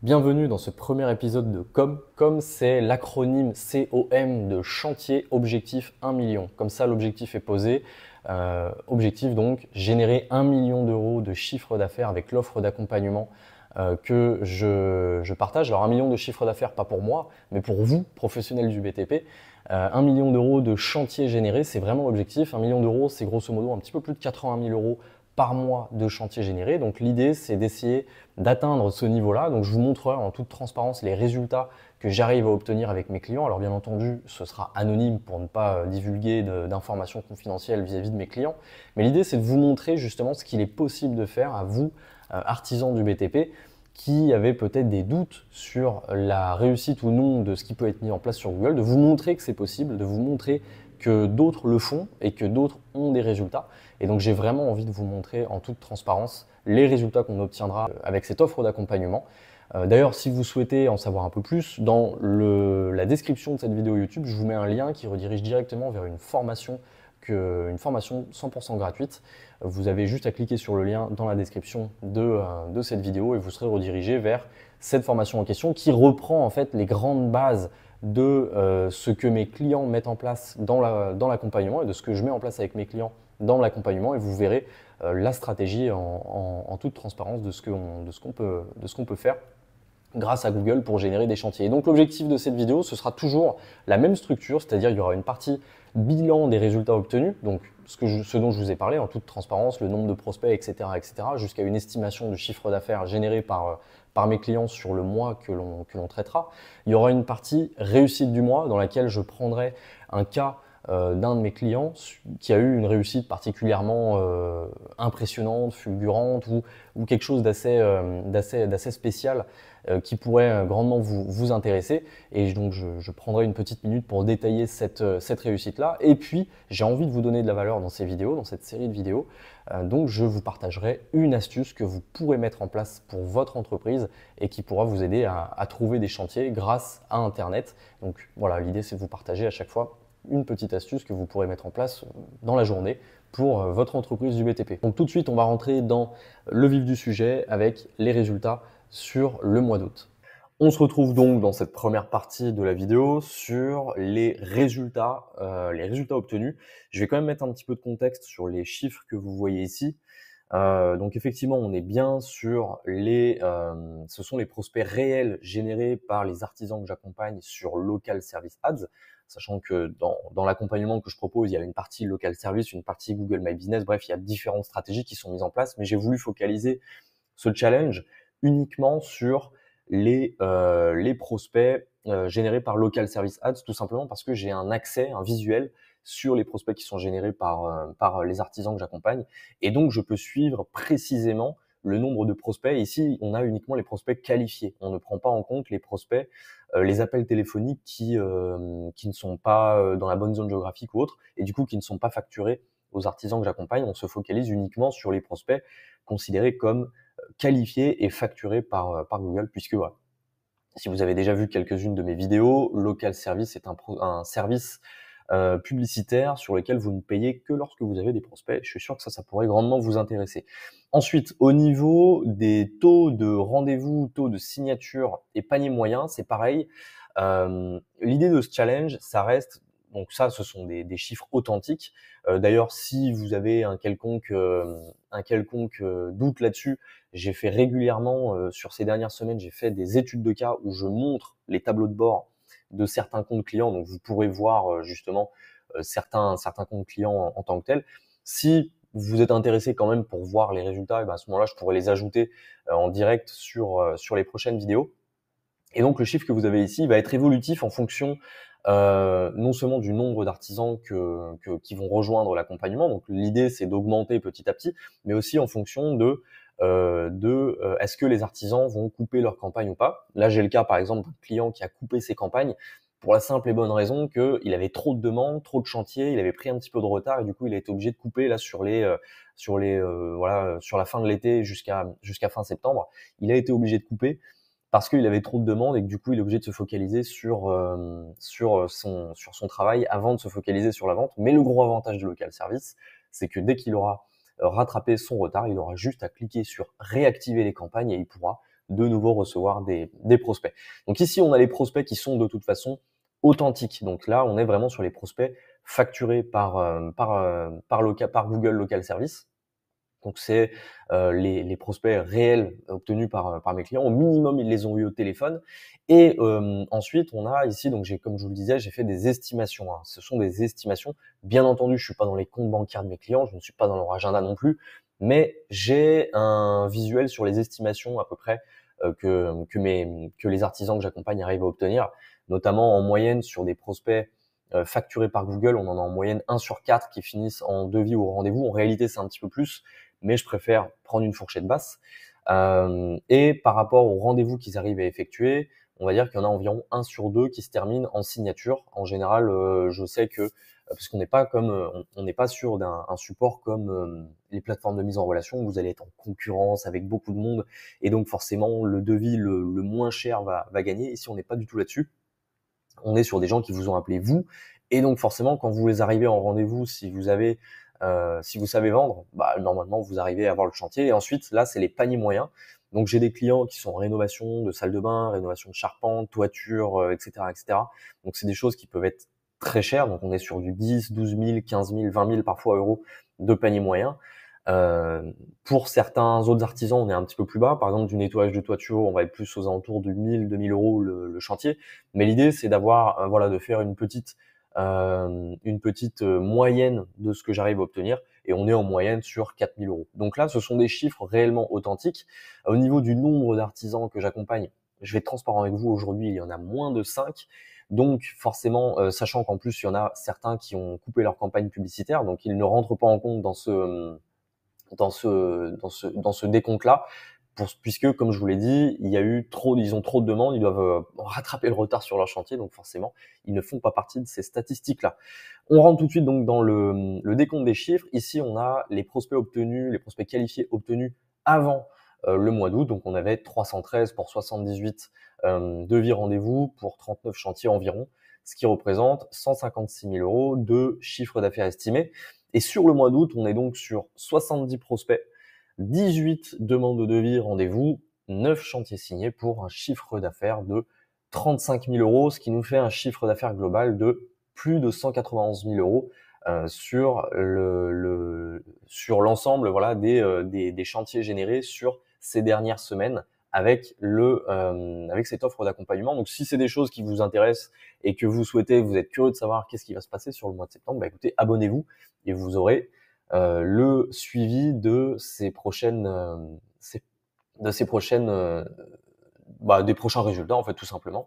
Bienvenue dans ce premier épisode de COM. COM, c'est l'acronyme COM de chantier objectif 1 million. Comme ça, l'objectif est posé. Objectif donc, générer 1 million d'euros de chiffre d'affaires avec l'offre d'accompagnement que je partage. Alors 1 million de chiffre d'affaires, pas pour moi, mais pour vous, professionnels du BTP. 1 million d'euros de chantier généré, c'est vraiment l'objectif. 1 million d'euros, c'est grosso modo un petit peu plus de 80 000 euros par mois de chantier généré. Donc l'idée, c'est d'essayer d'atteindre ce niveau-là. Donc je vous montrerai en toute transparence les résultats que j'arrive à obtenir avec mes clients. Alors bien entendu, ce sera anonyme pour ne pas divulguer d'informations confidentielles vis-à-vis de mes clients. Mais l'idée, c'est de vous montrer justement ce qu'il est possible de faire à vous, artisans du BTP, qui avez peut-être des doutes sur la réussite ou non de ce qui peut être mis en place sur Google, de vous montrer que c'est possible, de vous montrer que d'autres le font et que d'autres ont des résultats. Et donc j'ai vraiment envie de vous montrer en toute transparence les résultats qu'on obtiendra avec cette offre d'accompagnement. D'ailleurs, si vous souhaitez en savoir un peu plus, dans la description de cette vidéo YouTube, je vous mets un lien qui redirige directement vers une formation 100% gratuite. Vous avez juste à cliquer sur le lien dans la description de cette vidéo et vous serez redirigé vers cette formation en question qui reprend en fait les grandes bases de ce que mes clients mettent en place dans l'accompagnement et de ce que je mets en place avec mes clients dans l'accompagnement, et vous verrez la stratégie en toute transparence de ce qu'on peut faire grâce à Google pour générer des chantiers. Et donc l'objectif de cette vidéo, ce sera toujours la même structure, c'est-à-dire il y aura une partie bilan des résultats obtenus, donc ce dont je vous ai parlé en toute transparence, le nombre de prospects, etc., jusqu'à une estimation du chiffre d'affaires généré par mes clients sur le mois que l'on traitera. Il y aura une partie réussite du mois dans laquelle je prendrai un cas d'un de mes clients qui a eu une réussite particulièrement impressionnante, fulgurante ou quelque chose d'assez spécial qui pourrait grandement vous intéresser. Et donc je prendrai une petite minute pour détailler cette réussite-là. Et puis j'ai envie de vous donner de la valeur dans ces vidéos, dans cette série de vidéos. Donc je vous partagerai une astuce que vous pourrez mettre en place pour votre entreprise et qui pourra vous aider à trouver des chantiers grâce à Internet. Donc voilà, l'idée c'est de vous partager à chaque fois une petite astuce que vous pourrez mettre en place dans la journée pour votre entreprise du BTP. Donc tout de suite, on va rentrer dans le vif du sujet avec les résultats sur le mois d'août. On se retrouve donc dans cette première partie de la vidéo sur les résultats obtenus. Je vais quand même mettre un petit peu de contexte sur les chiffres que vous voyez ici. Donc effectivement, on est bien sur ce sont les prospects réels générés par les artisans que j'accompagne sur Local Service Ads, sachant que dans l'accompagnement que je propose, il y a une partie Local Service, une partie Google My Business, bref, il y a différentes stratégies qui sont mises en place, mais j'ai voulu focaliser ce challenge uniquement sur les prospects générés par Local Service Ads, tout simplement parce que j'ai un accès, un visuel sur les prospects qui sont générés par les artisans que j'accompagne. Et donc, je peux suivre précisément le nombre de prospects. Ici, on a uniquement les prospects qualifiés. On ne prend pas en compte les prospects, les appels téléphoniques qui ne sont pas dans la bonne zone géographique ou autre, et du coup, qui ne sont pas facturés aux artisans que j'accompagne. On se focalise uniquement sur les prospects considérés comme qualifiés et facturés par Google, puisque voilà. Si vous avez déjà vu quelques-unes de mes vidéos, Local Service est un service publicitaire sur lequel vous ne payez que lorsque vous avez des prospects. Je suis sûr que ça pourrait grandement vous intéresser. Ensuite, au niveau des taux de rendez-vous, taux de signature et panier moyen, c'est pareil. L'idée de ce challenge, ça reste, donc ça, ce sont des chiffres authentiques. D'ailleurs, si vous avez un quelconque doute là-dessus, j'ai fait régulièrement, sur ces dernières semaines, j'ai fait des études de cas où je montre les tableaux de bord de certains comptes clients. Donc, vous pourrez voir justement certains comptes clients en tant que tels. Si vous êtes intéressé quand même pour voir les résultats, et ben à ce moment-là, je pourrais les ajouter en direct sur les prochaines vidéos. Et donc, le chiffre que vous avez ici va être évolutif en fonction non seulement du nombre d'artisans qui vont rejoindre l'accompagnement. Donc, l'idée, c'est d'augmenter petit à petit, mais aussi en fonction de est-ce que les artisans vont couper leur campagne ou pas. Là, j'ai le cas, par exemple, d'un client qui a coupé ses campagnes pour la simple et bonne raison qu'il avait trop de demandes, trop de chantiers, il avait pris un petit peu de retard et du coup, il a été obligé de couper là sur la fin de l'été jusqu'à fin septembre. Il a été obligé de couper parce qu'il avait trop de demandes et que du coup, il est obligé de se focaliser sur son travail avant de se focaliser sur la vente. Mais le gros avantage de Local Service, c'est que dès qu'il aura rattraper son retard, il aura juste à cliquer sur réactiver les campagnes et il pourra de nouveau recevoir des prospects. Donc ici, on a les prospects qui sont de toute façon authentiques. Donc là, on est vraiment sur les prospects facturés par Google Local Service. Donc c'est les prospects réels obtenus par mes clients. Au minimum, ils les ont eu au téléphone. Et ensuite, on a ici, donc comme je vous le disais, j'ai fait des estimations. Hein. Ce sont des estimations. Bien entendu, je suis pas dans les comptes bancaires de mes clients, je ne suis pas dans leur agenda non plus, mais j'ai un visuel sur les estimations à peu près que les artisans que j'accompagne arrivent à obtenir, notamment en moyenne sur des prospects facturés par Google. On en a en moyenne 1 sur 4 qui finissent en devis ou au rendez-vous. En réalité, c'est un petit peu plus, mais je préfère prendre une fourchette basse. Et par rapport aux rendez-vous qu'ils arrivent à effectuer, on va dire qu'il y en a environ 1 sur 2 qui se terminent en signature. En général, je sais que parce qu'on n'est pas comme on n'est pas sur un support comme les plateformes de mise en relation où vous allez être en concurrence avec beaucoup de monde et donc forcément le devis le moins cher va gagner. Ici, on n'est pas du tout là-dessus. On est sur des gens qui vous ont appelé vous et donc forcément quand vous les arrivez en rendez-vous, si vous savez vendre, bah normalement vous arrivez à avoir le chantier. Et ensuite là, c'est les paniers moyens. Donc j'ai des clients qui sont en rénovation de salle de bain, rénovation de charpente, toiture, etc., etc. Donc c'est des choses qui peuvent être très chères. Donc on est sur du 10, 12 000, 15 000, 20 000 parfois euros de panier moyen. Pour certains autres artisans, on est un petit peu plus bas. Par exemple, du nettoyage de toiture, on va être plus aux alentours du 1000, 2000 euros le chantier. Mais l'idée, c'est d'avoir, voilà, de faire une petite moyenne de ce que j'arrive à obtenir. Et on est en moyenne sur 4000 euros. Donc là, ce sont des chiffres réellement authentiques. Au niveau du nombre d'artisans que j'accompagne, je vais être transparent avec vous. Aujourd'hui, il y en a moins de 5. Donc forcément, sachant qu'en plus, il y en a certains qui ont coupé leur campagne publicitaire, donc ils ne rentrent pas en compte dans ce décompte-là, puisque, comme je vous l'ai dit, ils ont trop de demandes, ils doivent rattraper le retard sur leur chantier, donc forcément, ils ne font pas partie de ces statistiques-là. On rentre tout de suite donc dans le décompte des chiffres. Ici, on a les prospects obtenus, les prospects qualifiés obtenus avant le mois d'août. Donc, on avait 313 pour 78 devis rendez-vous pour 39 chantiers environ, ce qui représente 156 000 euros de chiffre d'affaires estimé. Et sur le mois d'août, on est donc sur 70 prospects, 18 demandes de devis, rendez-vous, 9 chantiers signés pour un chiffre d'affaires de 35 000 euros, ce qui nous fait un chiffre d'affaires global de plus de 191 000 euros sur l'ensemble voilà, des chantiers générés sur ces dernières semaines avec cette offre d'accompagnement. Donc si c'est des choses qui vous intéressent et que vous êtes curieux de savoir qu'est-ce qui va se passer sur le mois de septembre, bah écoutez, abonnez-vous et vous aurez le suivi de des prochains résultats en fait tout simplement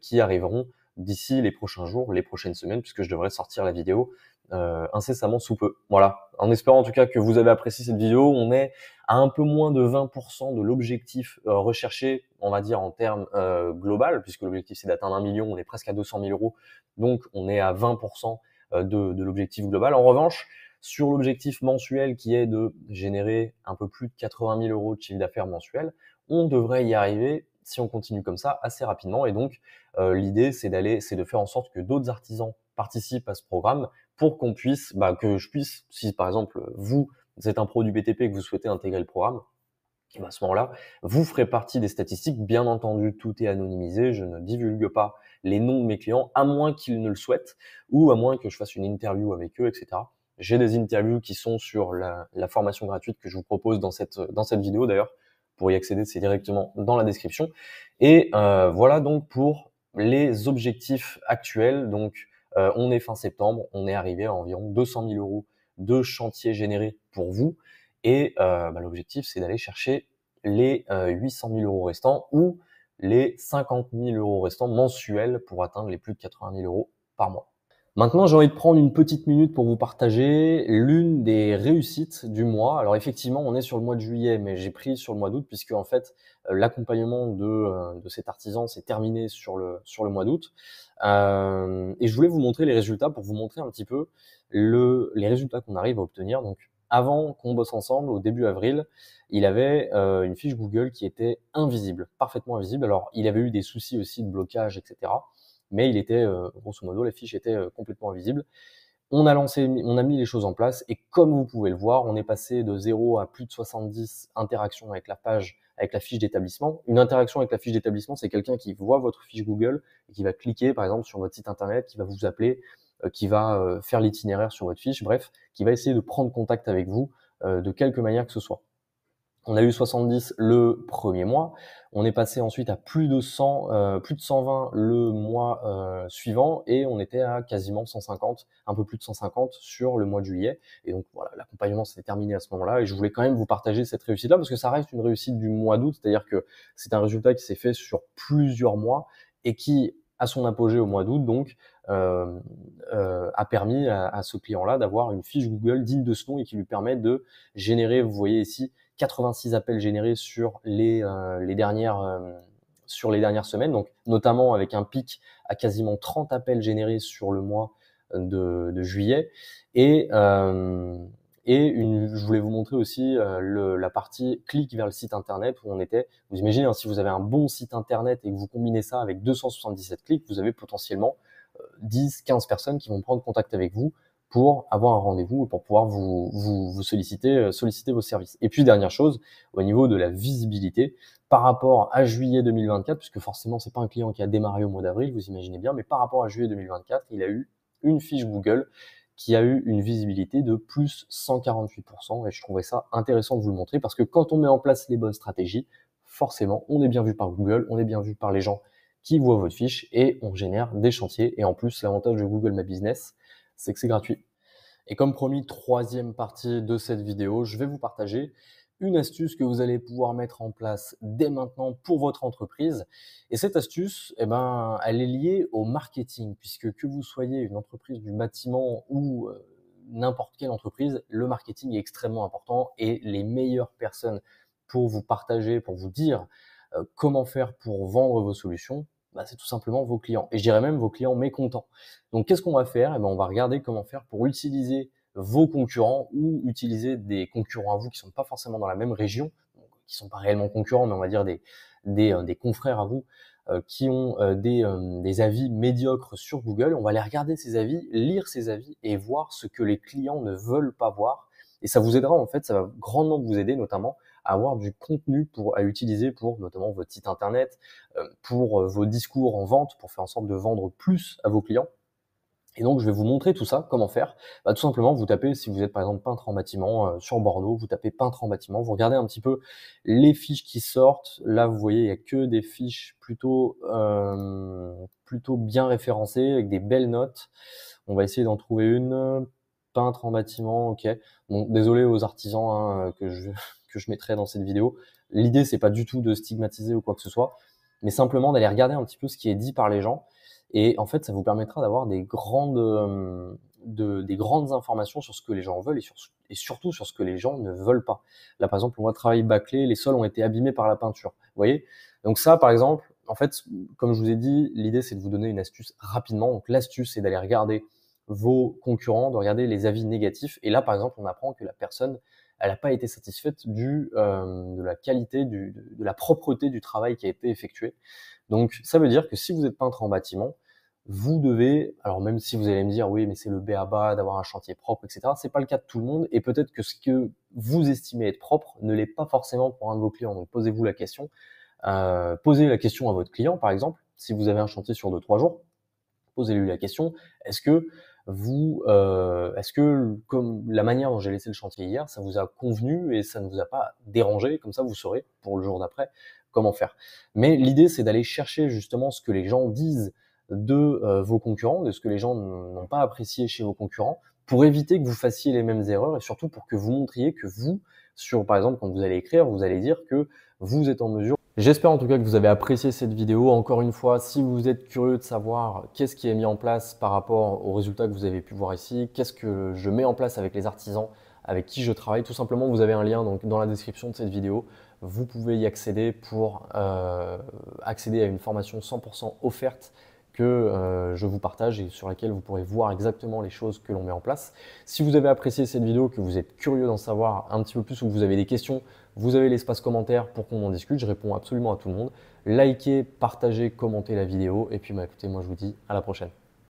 qui arriveront d'ici les prochains jours, les prochaines semaines, puisque je devrais sortir la vidéo incessamment sous peu. Voilà. En espérant en tout cas que vous avez apprécié cette vidéo. On est à un peu moins de 20% de l'objectif recherché, on va dire en termes global, puisque l'objectif c'est d'atteindre 1 million, on est presque à 200 000 euros, donc on est à 20% de l'objectif global. En revanche, sur l'objectif mensuel qui est de générer un peu plus de 80 000 euros de chiffre d'affaires mensuel, on devrait y arriver si on continue comme ça assez rapidement. Et donc l'idée c'est de faire en sorte que d'autres artisans participent à ce programme pour que je puisse, si par exemple vous êtes un pro du BTP et que vous souhaitez intégrer le programme, et à ce moment-là, vous ferez partie des statistiques. Bien entendu, tout est anonymisé. Je ne divulgue pas les noms de mes clients, à moins qu'ils ne le souhaitent, ou à moins que je fasse une interview avec eux, etc. J'ai des interviews qui sont sur la formation gratuite que je vous propose dans cette vidéo d'ailleurs. Pour y accéder, c'est directement dans la description. Et voilà donc pour les objectifs actuels. Donc, on est fin septembre, on est arrivé à environ 200 000 euros de chantier généré pour vous. Et l'objectif, c'est d'aller chercher les 800 000 euros restants ou les 50 000 euros restants mensuels pour atteindre les plus de 80 000 euros par mois. Maintenant, j'ai envie de prendre une petite minute pour vous partager l'une des réussites du mois. Alors effectivement, on est sur le mois de juillet, mais j'ai pris sur le mois d'août puisque en fait l'accompagnement de cet artisan s'est terminé sur le mois d'août. Et je voulais vous montrer les résultats pour vous montrer un petit peu les résultats qu'on arrive à obtenir. Donc avant qu'on bosse ensemble, au début avril, il avait une fiche Google qui était invisible, parfaitement invisible. Alors il avait eu des soucis aussi de blocage, etc. Mais il était, grosso modo, la fiche était complètement invisible. On a mis les choses en place et comme vous pouvez le voir, on est passé de 0 à plus de 70 interactions avec la page avec la fiche d'établissement. Une interaction avec la fiche d'établissement, c'est quelqu'un qui voit votre fiche Google et qui va cliquer par exemple sur votre site internet, qui va vous appeler, qui va faire l'itinéraire sur votre fiche, bref, qui va essayer de prendre contact avec vous de quelque manière que ce soit. On a eu 70 le premier mois, on est passé ensuite à plus de 100, plus de 120 le mois suivant et on était à quasiment 150, un peu plus de 150 sur le mois de juillet. Et donc voilà, l'accompagnement s'est terminé à ce moment-là et je voulais quand même vous partager cette réussite-là parce que ça reste une réussite du mois d'août, c'est-à-dire que c'est un résultat qui s'est fait sur plusieurs mois et qui a son apogée au mois d'août, donc a permis à ce client-là d'avoir une fiche Google digne de ce nom et qui lui permet de générer, vous voyez ici, 86 appels générés sur les dernières semaines, donc notamment avec un pic à quasiment 30 appels générés sur le mois de juillet. Et je voulais vous montrer aussi la partie clic vers le site internet où on était. Vous imaginez, hein, si vous avez un bon site internet et que vous combinez ça avec 277 clics, vous avez potentiellement 10-15 personnes qui vont prendre contact avec vous pour avoir un rendez-vous et pour pouvoir vous solliciter vos services. Et puis dernière chose, au niveau de la visibilité, par rapport à juillet 2024, puisque forcément c'est pas un client qui a démarré au mois d'avril, vous imaginez bien, mais par rapport à juillet 2024, il a eu une fiche Google qui a eu une visibilité de plus 148%, et je trouvais ça intéressant de vous le montrer parce que quand on met en place les bonnes stratégies, forcément on est bien vu par Google, on est bien vu par les gens qui voient votre fiche et on génère des chantiers. Et en plus, l'avantage de Google My Business, c'est que c'est gratuit. Et comme promis, troisième partie de cette vidéo, je vais vous partager une astuce que vous allez pouvoir mettre en place dès maintenant pour votre entreprise. Et cette astuce, elle est liée au marketing, puisque que vous soyez une entreprise du bâtiment ou n'importe quelle entreprise, le marketing est extrêmement important et les meilleures personnes pour vous partager, pour vous dire comment faire pour vendre vos solutions, c'est tout simplement vos clients. Et je dirais même vos clients mécontents. Donc, qu'est-ce qu'on va faire? On va regarder comment faire pour utiliser vos concurrents ou utiliser des concurrents à vous qui sont pas forcément dans la même région, donc, qui sont pas réellement concurrents, mais on va dire des confrères à vous qui ont des avis médiocres sur Google. On va aller regarder ces avis, lire ces avis et voir ce que les clients ne veulent pas voir. Et ça vous aidera en fait, ça va grandement vous aider notamment à avoir du contenu à utiliser pour notamment votre site internet, pour vos discours en vente, pour faire en sorte de vendre plus à vos clients. Et donc, je vais vous montrer tout ça, comment faire. Tout simplement, vous tapez, si vous êtes par exemple peintre en bâtiment sur Bordeaux, vous tapez peintre en bâtiment, vous regardez un petit peu les fiches qui sortent. Là, vous voyez, il n'y a que des fiches plutôt bien référencées, avec des belles notes. On va essayer d'en trouver une. Peintre en bâtiment, ok. Bon, désolé aux artisans que je mettrai dans cette vidéo. L'idée, c'est pas du tout de stigmatiser ou quoi que ce soit, mais simplement d'aller regarder un petit peu ce qui est dit par les gens. Et en fait, ça vous permettra d'avoir des grandes informations sur ce que les gens veulent et surtout sur ce que les gens ne veulent pas. Là, par exemple, on voit travail bâclé, les sols ont été abîmés par la peinture. Vous voyez? Donc ça, par exemple, en fait, comme je vous ai dit, l'idée, c'est de vous donner une astuce rapidement. Donc l'astuce, c'est d'aller regarder vos concurrents, de regarder les avis négatifs. Et là, par exemple, on apprend que la personne, elle n'a pas été satisfaite de la qualité, de la propreté du travail qui a été effectué. Donc, ça veut dire que si vous êtes peintre en bâtiment, vous devez, alors même si vous allez me dire, oui, mais c'est le b.a.-ba d'avoir un chantier propre, etc., c'est pas le cas de tout le monde, et peut-être que ce que vous estimez être propre ne l'est pas forcément pour un de vos clients. Donc, posez-vous la question. Posez la question à votre client, par exemple, si vous avez un chantier sur 2-3 jours, posez-lui la question, est-ce que comme la manière dont j'ai laissé le chantier hier, ça vous a convenu et ça ne vous a pas dérangé, comme ça vous saurez pour le jour d'après comment faire. Mais l'idée, c'est d'aller chercher justement ce que les gens disent de vos concurrents, de ce que les gens n'ont pas apprécié chez vos concurrents, pour éviter que vous fassiez les mêmes erreurs et surtout pour que vous montriez que vous, par exemple, quand vous allez écrire, vous allez dire que vous êtes en mesure. J'espère en tout cas que vous avez apprécié cette vidéo. Encore une fois, si vous êtes curieux de savoir qu'est-ce qui est mis en place par rapport aux résultats que vous avez pu voir ici, qu'est-ce que je mets en place avec les artisans avec qui je travaille, tout simplement, vous avez un lien donc, dans la description de cette vidéo. Vous pouvez y accéder pour accéder à une formation 100% offerte que je vous partage et sur laquelle vous pourrez voir exactement les choses que l'on met en place. Si vous avez apprécié cette vidéo, que vous êtes curieux d'en savoir un petit peu plus ou que vous avez des questions, vous avez l'espace commentaire pour qu'on en discute. Je réponds absolument à tout le monde. Likez, partagez, commentez la vidéo et puis écoutez, moi je vous dis à la prochaine.